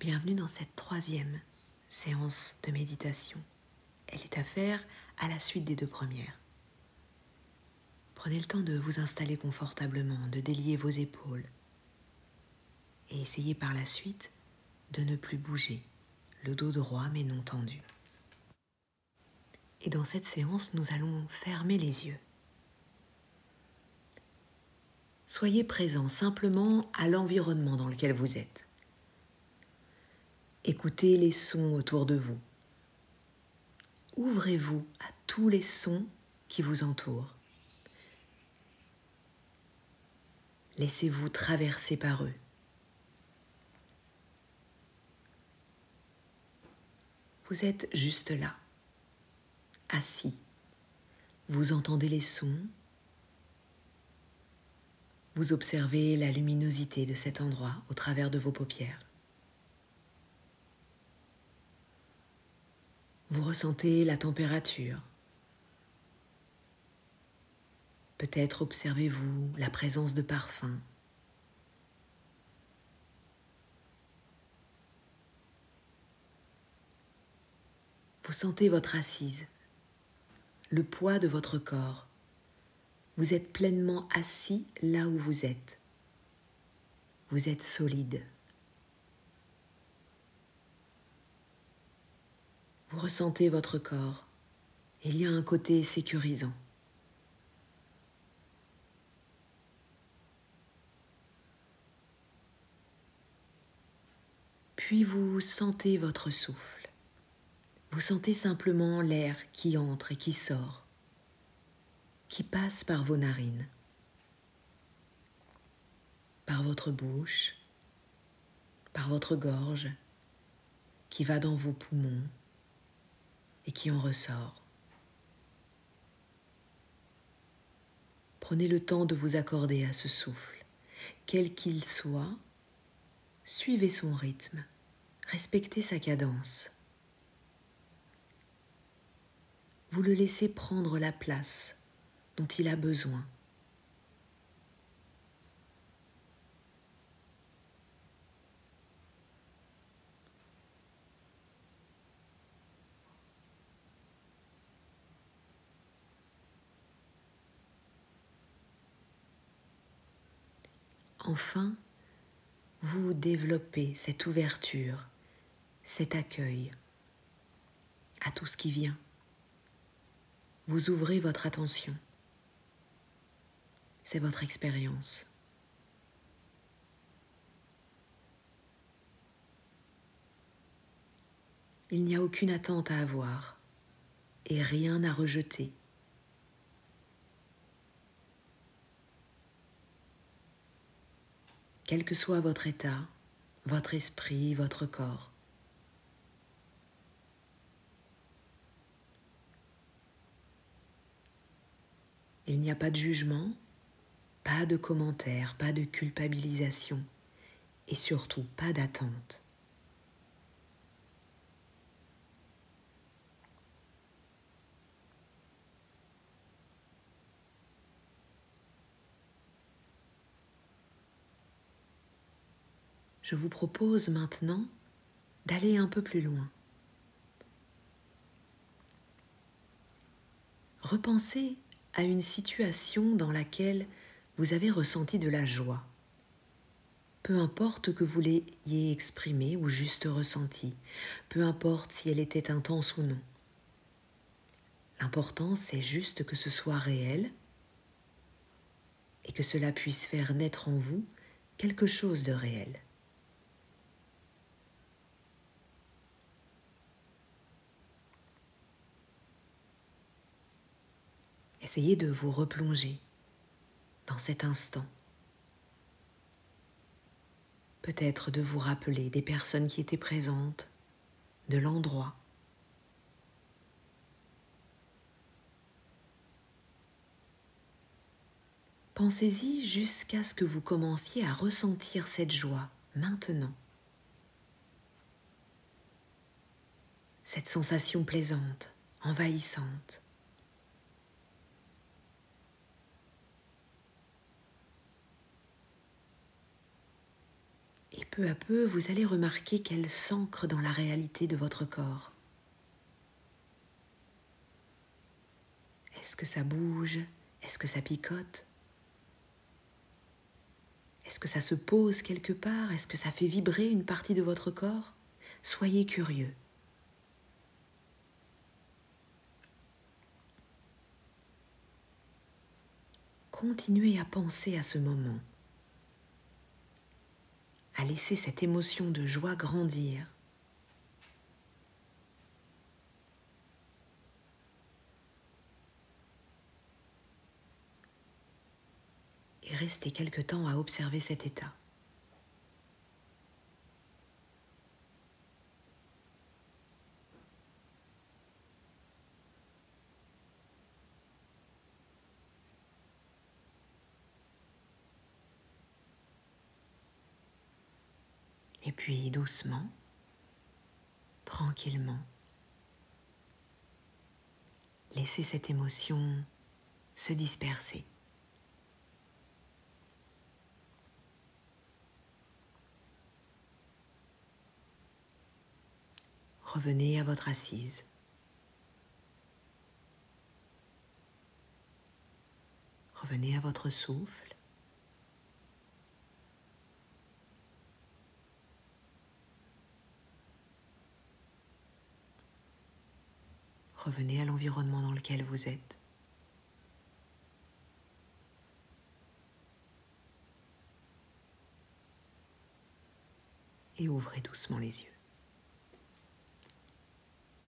Bienvenue dans cette troisième séance de méditation. Elle est à faire à la suite des deux premières. Prenez le temps de vous installer confortablement, de délier vos épaules et essayez par la suite de ne plus bouger, le dos droit mais non tendu. Et dans cette séance, nous allons fermer les yeux. Soyez présent simplement à l'environnement dans lequel vous êtes. Écoutez les sons autour de vous. Ouvrez-vous à tous les sons qui vous entourent. Laissez-vous traverser par eux. Vous êtes juste là, assis. Vous entendez les sons. Vous observez la luminosité de cet endroit au travers de vos paupières. Vous ressentez la température. Peut-être observez-vous la présence de parfums. Vous sentez votre assise, le poids de votre corps. Vous êtes pleinement assis là où vous êtes. Vous êtes solide. Vous ressentez votre corps. Il y a un côté sécurisant. Puis vous sentez votre souffle. Vous sentez simplement l'air qui entre et qui sort, qui passe par vos narines, par votre bouche, par votre gorge, qui va dans vos poumons et qui en ressort. Prenez le temps de vous accorder à ce souffle. Quel qu'il soit, suivez son rythme, respectez sa cadence. Vous le laissez prendre la place dont il a besoin. Enfin, vous développez cette ouverture, cet accueil à tout ce qui vient. Vous ouvrez votre attention. C'est votre expérience. Il n'y a aucune attente à avoir et rien à rejeter. Quel que soit votre état, votre esprit, votre corps. Il n'y a pas de jugement, pas de commentaire, pas de culpabilisation et surtout pas d'attente. Je vous propose maintenant d'aller un peu plus loin. Repensez à une situation dans laquelle vous avez ressenti de la joie. Peu importe que vous l'ayez exprimée ou juste ressentie, peu importe si elle était intense ou non. L'important, c'est juste que ce soit réel et que cela puisse faire naître en vous quelque chose de réel. Essayez de vous replonger dans cet instant. Peut-être de vous rappeler des personnes qui étaient présentes, de l'endroit. Pensez-y jusqu'à ce que vous commenciez à ressentir cette joie maintenant. Cette sensation plaisante, envahissante. Et peu à peu, vous allez remarquer qu'elle s'ancre dans la réalité de votre corps. Est-ce que ça bouge? Est-ce que ça picote? Est-ce que ça se pose quelque part? Est-ce que ça fait vibrer une partie de votre corps? Soyez curieux. Continuez à penser à ce moment, à laisser cette émotion de joie grandir. Et restez quelque temps à observer cet état. Et puis doucement, tranquillement, laissez cette émotion se disperser. Revenez à votre assise. Revenez à votre souffle. Revenez à l'environnement dans lequel vous êtes. Et ouvrez doucement les yeux.